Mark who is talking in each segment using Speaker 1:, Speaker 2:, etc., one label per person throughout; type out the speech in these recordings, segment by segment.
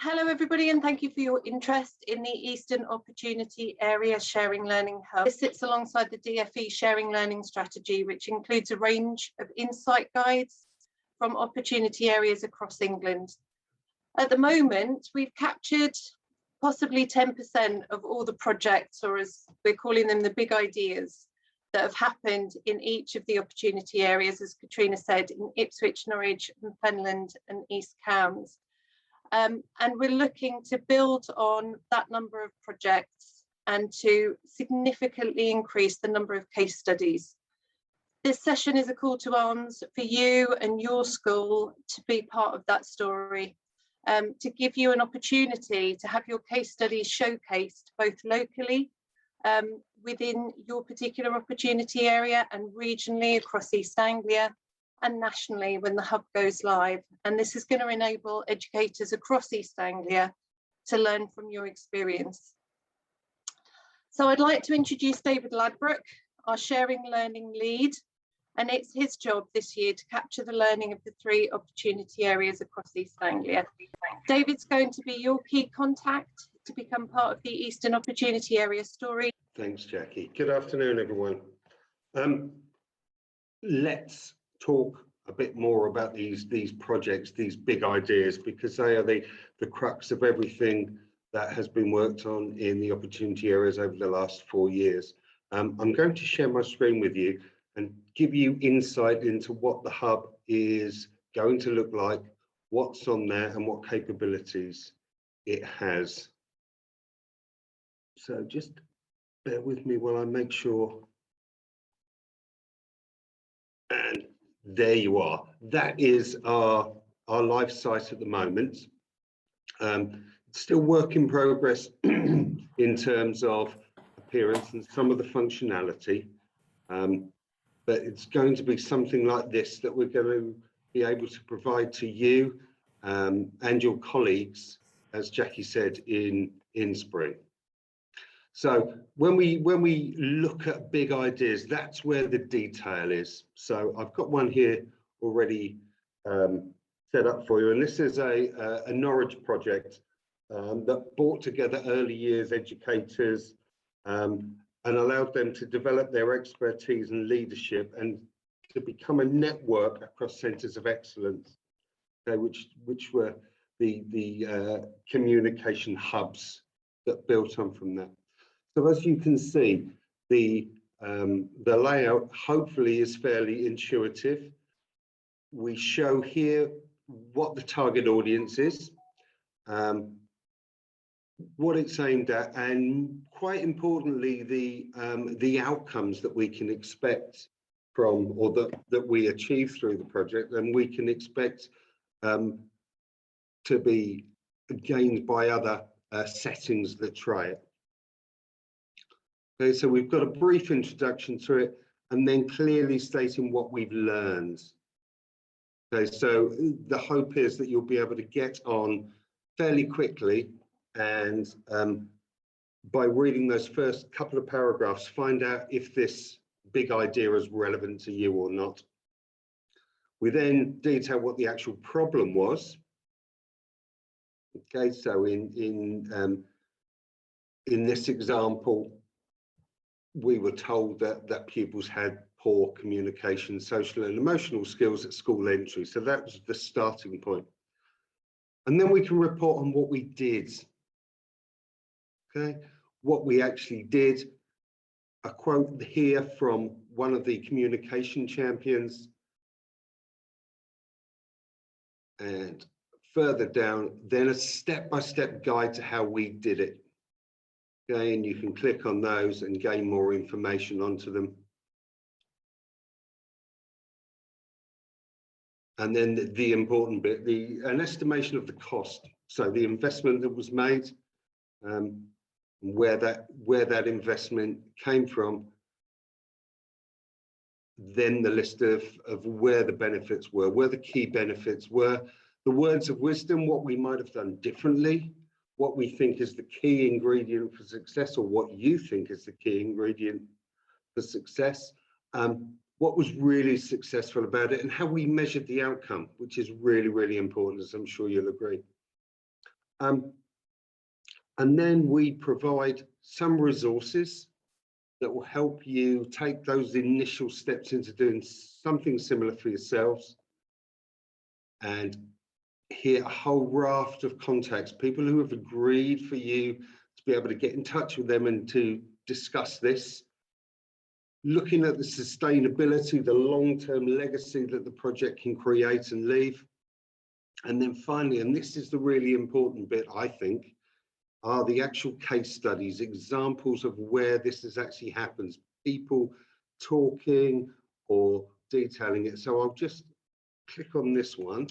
Speaker 1: Hello everybody, and thank you for your interest in the Eastern Opportunity Area Sharing Learning Hub. This sits alongside the DFE Sharing Learning Strategy, which includes a range of insight guides from opportunity areas across England. At the moment, we've captured possibly 10% of all the projects, or as we're calling them, the big ideas that have happened in each of the opportunity areas, as Katrina said, in Ipswich, Norwich, and Fenland and East Cowes. And we're looking to build on that number of projects and to significantly increase the number of case studies. This session is a call to arms for you and your school to be part of that story, to give you an opportunity to have your case studies showcased both locally within your particular opportunity area and regionally across East Anglia, and nationally when the hub goes live. And this is going to enable educators across East Anglia to learn from your experience. So I'd like to introduce David Ladbroke, our sharing learning lead, and it's his job this year to capture the learning of the 3 opportunity areas across East Anglia. David's going to be your key contact to become part of the Eastern Opportunity Area story.
Speaker 2: Thanks, Jackie. Good afternoon, everyone. Let's talk a bit more about these projects, these big ideas, because they are the crux of everything that has been worked on in the opportunity areas over the last 4 years. I'm going to share my screen with you and give you insight into what the hub is going to look like, what's on there, and what capabilities it has. So just bear with me while I make sure. And there you are. That is our live site at the moment. It's still work in progress in terms of appearance and some of the functionality, but it's going to be something like this that we're going to be able to provide to you and your colleagues, as Jackie said, in spring. So when we look at big ideas, that's where the detail is. So I've got one here already set up for you, and this is a Norwich project that brought together early years educators and allowed them to develop their expertise and leadership and to become a network across centres of excellence, which were the communication hubs that built on from that. So as you can see, the layout hopefully is fairly intuitive. We show here what the target audience is, what it's aimed at, and quite importantly, the outcomes that we can expect from, or that we achieve through the project, and we can expect to be gained by other settings that try it. Okay, so we've got a brief introduction to it, and then clearly stating what we've learned. Okay, so the hope is that you'll be able to get on fairly quickly, and by reading those first couple of paragraphs, find out if this big idea is relevant to you or not. We then detail what the actual problem was. Okay, so in this example, we were told that pupils had poor communication, social and emotional skills at school entry. So that was the starting point. And then we can report on what we did. Okay, what we actually did. A quote here from one of the communication champions. And further down, then a step-by-step guide to how we did it. Okay, and you can click on those and gain more information onto them. And then the important bit, an estimation of the cost. So the investment that was made, where that investment came from, then the list of where the benefits were the key benefits were, the words of wisdom, what we might have done differently, what we think is the key ingredient for success, or what you think is the key ingredient for success, what was really successful about it, and how we measured the outcome, which is really, really important, as I'm sure you'll agree. And then we provide some resources that will help you take those initial steps into doing something similar for yourselves. And here, a whole raft of contacts, people who have agreed for you to be able to get in touch with them and to discuss this, looking at the sustainability, the long-term legacy that the project can create and leave. And then finally, and this is the really important bit, I think, are the actual case studies, examples of where this has actually happened, people talking or detailing it. So I'll just click on this one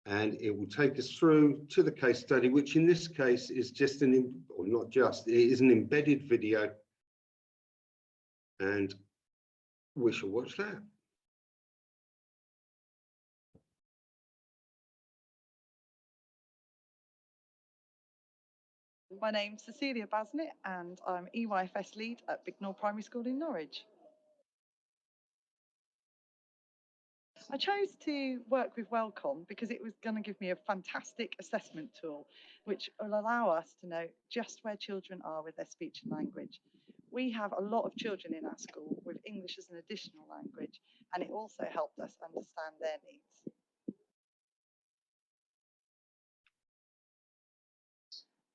Speaker 2: and it will take us through to the case study, which in this case is just or not just, it is an embedded video. And we shall watch that.
Speaker 3: My name's Cecilia Basnett and I'm EYFS lead at Bignor Primary School in Norwich. I chose to work with Wellcom because it was going to give me a fantastic assessment tool which will allow us to know just where children are with their speech and language. We have a lot of children in our school with English as an additional language, and it also helped us understand their needs.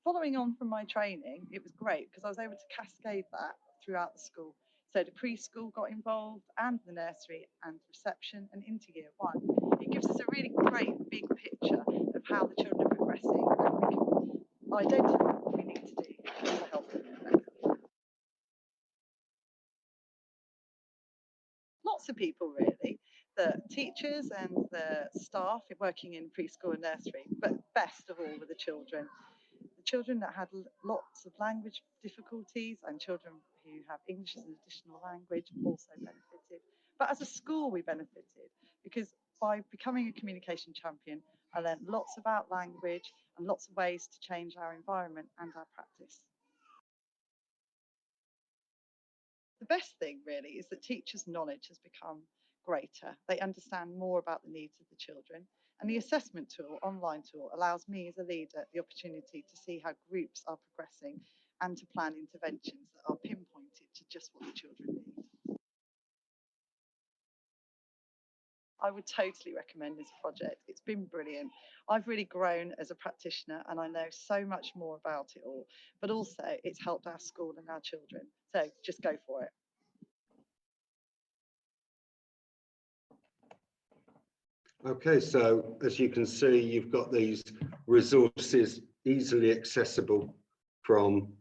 Speaker 3: Following on from my training, it was great because I was able to cascade that throughout the school. So the preschool got involved and the nursery and reception and into year one. It gives us a really great big picture of how the children are progressing and we can identify what we need to do to help them better. Lots of people really, the teachers and the staff working in preschool and nursery, but best of all with the children. Children that had lots of language difficulties and children who have English as an additional language also benefited. But as a school, we benefited because by becoming a communication champion, I learned lots about language and lots of ways to change our environment and our practice. The best thing really is that teachers' knowledge has become greater. They understand more about the needs of the children. And the assessment tool, online tool, allows me as a leader the opportunity to see how groups are progressing and to plan interventions that are pinpointed to just what the children need. I would totally recommend this project. It's been brilliant. I've really grown as a practitioner and I know so much more about it all, but also it's helped our school and our children. So just go for it.
Speaker 2: Okay, so as you can see, you've got these resources easily accessible from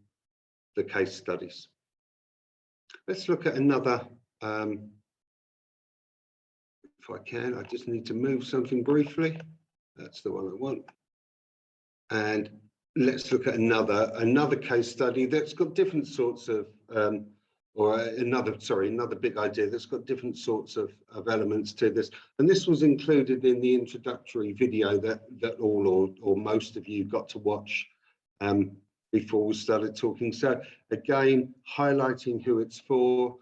Speaker 2: the case studies. Let's look at another, if I can, I just need to move something briefly. That's the one I want. And let's look at another case study that's got different sorts of, another big idea that's got different sorts of elements to this. And this was included in the introductory video that all or most of you got to watch before we started talking. So again, highlighting who it's for,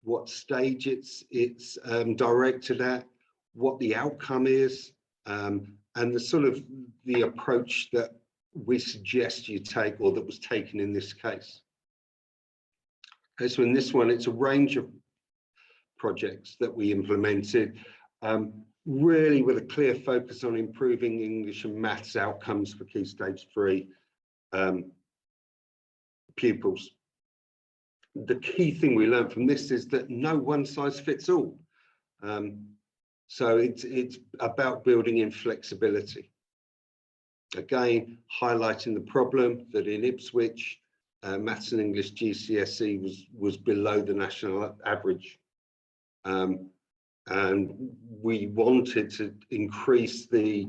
Speaker 2: what stage it's directed at, what the outcome is, and the sort of the approach that we suggest you take, or that was taken in this case. Okay, so in this one, it's a range of projects that we implemented, really with a clear focus on improving English and maths outcomes for Key Stage 3 pupils. The key thing we learned from this is that no one size fits all. So it's about building in flexibility. Again, highlighting the problem that in Ipswich, Maths and English GCSE was below the national average. And we wanted to increase the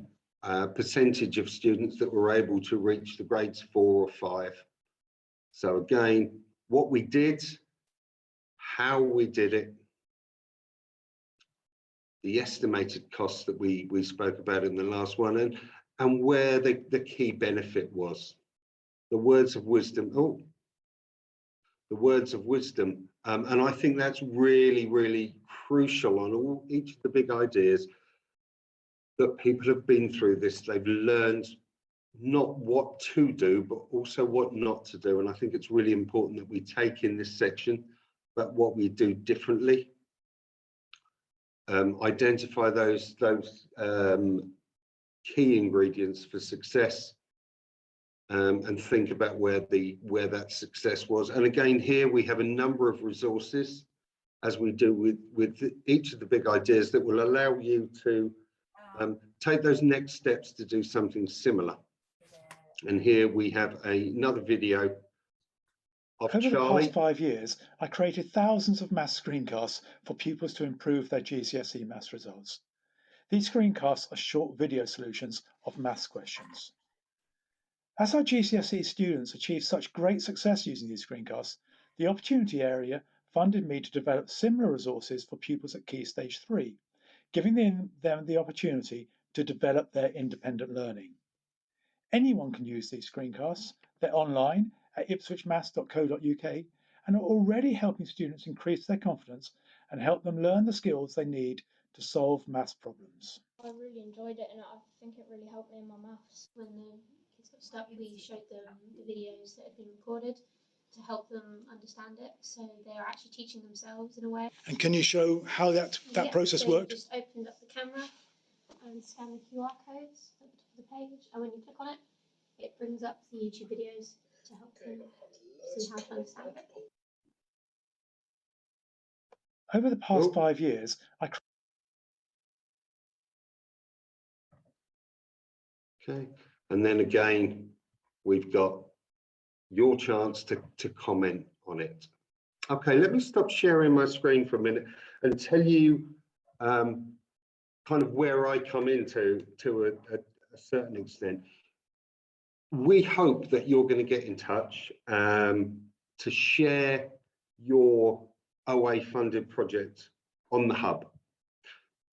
Speaker 2: percentage of students that were able to reach the grades 4 or 5. So again, what we did, how we did it, the estimated costs that we spoke about in the last one, and where the key benefit was. The words of wisdom, and I think that's really, really crucial on each of the big ideas, that people have been through this, they've learned not what to do, but also what not to do. And I think it's really important that we take in this section, but what we do differently. Identify those key ingredients for success, and think about where that success was. And again, here we have a number of resources, as we do with each of the big ideas, that will allow you to take those next steps to do something similar. And here we have another video of
Speaker 4: Over the
Speaker 2: Charlie.
Speaker 4: past 5 years, I created thousands of maths screencasts for pupils to improve their GCSE maths results. These screencasts are short video solutions of maths questions. As our GCSE students achieved such great success using these screencasts, the Opportunity Area funded me to develop similar resources for pupils at Key Stage 3, giving them the opportunity to develop their independent learning. Anyone can use these screencasts. They're online at ipswichmaths.co.uk and are already helping students increase their confidence and help them learn the skills they need to solve maths problems.
Speaker 5: I really enjoyed it, and I think it really helped me in my maths. When the kids got stuck, we showed them the videos that had been recorded to help them understand it, so they're actually teaching themselves in a way.
Speaker 4: And can you show how that process
Speaker 5: so
Speaker 4: worked?
Speaker 5: You just opened up the camera and scan the QR codes at the top of the page, and when you click on it, it brings up the YouTube videos to help them see how to understand it.
Speaker 4: Over the past 5 years,
Speaker 2: Okay, and then again, we've got your chance to comment on it. Okay, let me stop sharing my screen for a minute and tell you kind of where I come into to a certain extent. We hope that you're going to get in touch to share your OA funded project on the hub.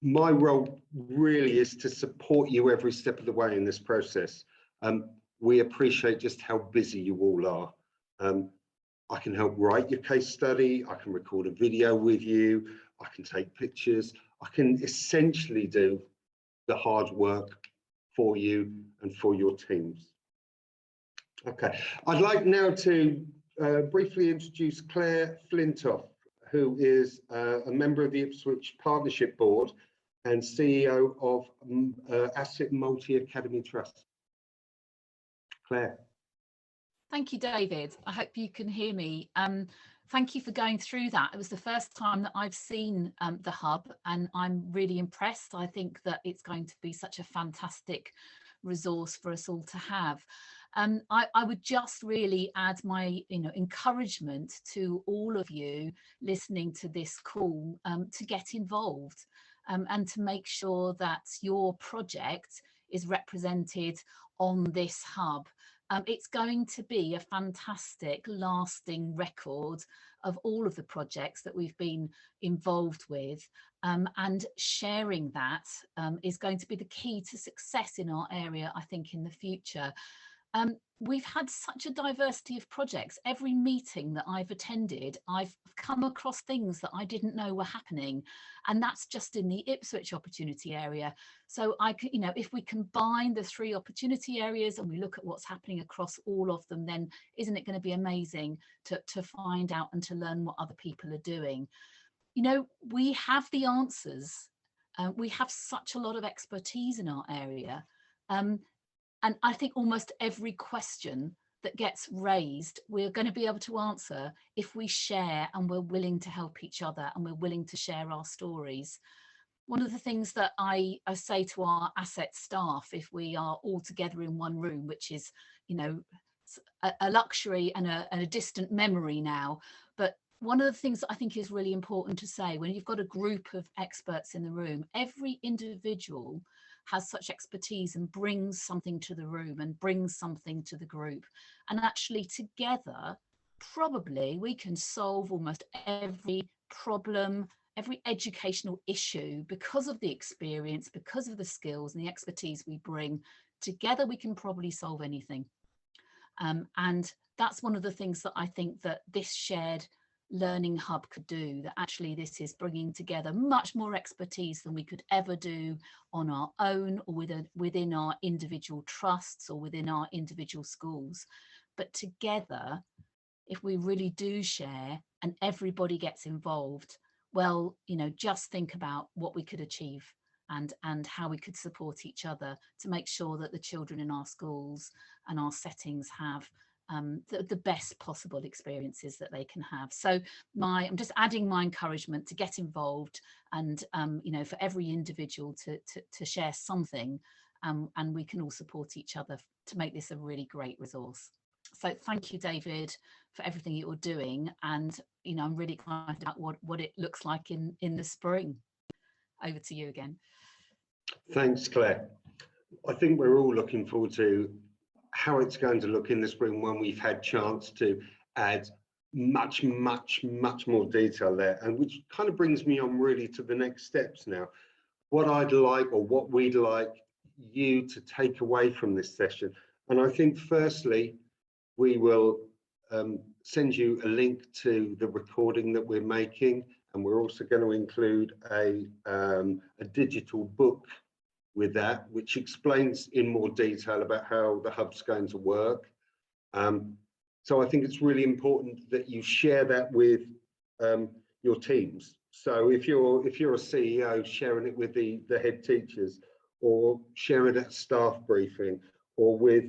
Speaker 2: My role really is to support you every step of the way in this process. We appreciate just how busy you all are. I can help write your case study. I can record a video with you. I can take pictures. I can essentially do the hard work for you and for your teams. Okay, I'd like now to briefly introduce Claire Flintoff, who is a member of the Ipswich Partnership Board and CEO of Asset Multi Academy Trust. Claire.
Speaker 6: Thank you, David. I hope you can hear me. Thank you for going through that. It was the first time that I've seen the hub, and I'm really impressed. I think that it's going to be such a fantastic resource for us all to have. I would just really add my encouragement to all of you listening to this call to get involved and to make sure that your project is represented on this hub. It's going to be a fantastic lasting record of all of the projects that we've been involved with, and sharing that is going to be the key to success in our area, I think, in the future. We've had such a diversity of projects. Every meeting that I've attended, I've come across things that I didn't know were happening, and that's just in the Ipswich opportunity area. So if we combine the 3 opportunity areas and we look at what's happening across all of them, then isn't it going to be amazing to find out and to learn what other people are doing? We have the answers. We have such a lot of expertise in our area. And I think almost every question that gets raised, we're going to be able to answer if we share and we're willing to help each other and we're willing to share our stories. One of the things that I say to our asset staff, if we are all together in one room, which is, a luxury and a distant memory now, but one of the things that I think is really important to say, when you've got a group of experts in the room, every individual has such expertise and brings something to the room and brings something to the group. And actually together, probably we can solve almost every problem, every educational issue because of the experience, because of the skills and the expertise we bring. Together we can probably solve anything. And that's one of the things that I think that this shared Learning Hub could do, that actually this is bringing together much more expertise than we could ever do on our own or within our individual trusts or within our individual schools. But together, if we really do share and everybody gets involved, well, you know, just think about what we could achieve and how we could support each other to make sure that the children in our schools and our settings have the best possible experiences that they can have. So I'm just adding my encouragement to get involved and, you know, for every individual to share something, and we can all support each other to make this a really great resource. So thank you, David, for everything you're doing. And, you know, I'm really excited about what it looks like in the spring. Over to you again.
Speaker 2: Thanks, Claire. I think we're all looking forward to how it's going to look in the spring when we've had chance to add much more detail there, and which kind of brings me on really to the next steps now. What I'd like, or what we'd like you to take away from this session. And I think firstly, we will send you a link to the recording that we're making, and we're also going to include a digital book with that, which explains in more detail about how the hub's going to work. So I think it's really important that you share that with your teams. So if you're a CEO, sharing it with the head teachers, or sharing it at staff briefing, or with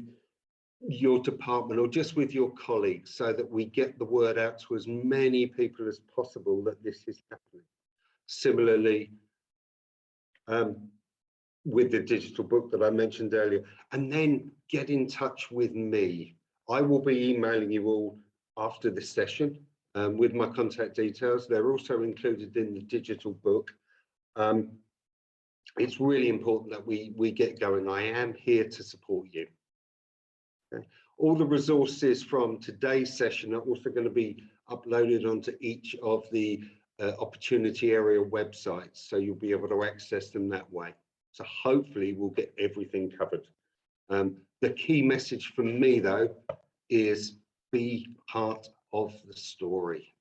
Speaker 2: your department, or just with your colleagues, so that we get the word out to as many people as possible that this is happening. Similarly, with the digital book that I mentioned earlier, and then get in touch with me. I will be emailing you all after this session with my contact details. They're also included in the digital book. It's really important that we get going. I am here to support you. Okay. All the resources from today's session are also going to be uploaded onto each of the opportunity area websites, so you'll be able to access them that way. So hopefully we'll get everything covered. The key message from me, though, is be part of the story.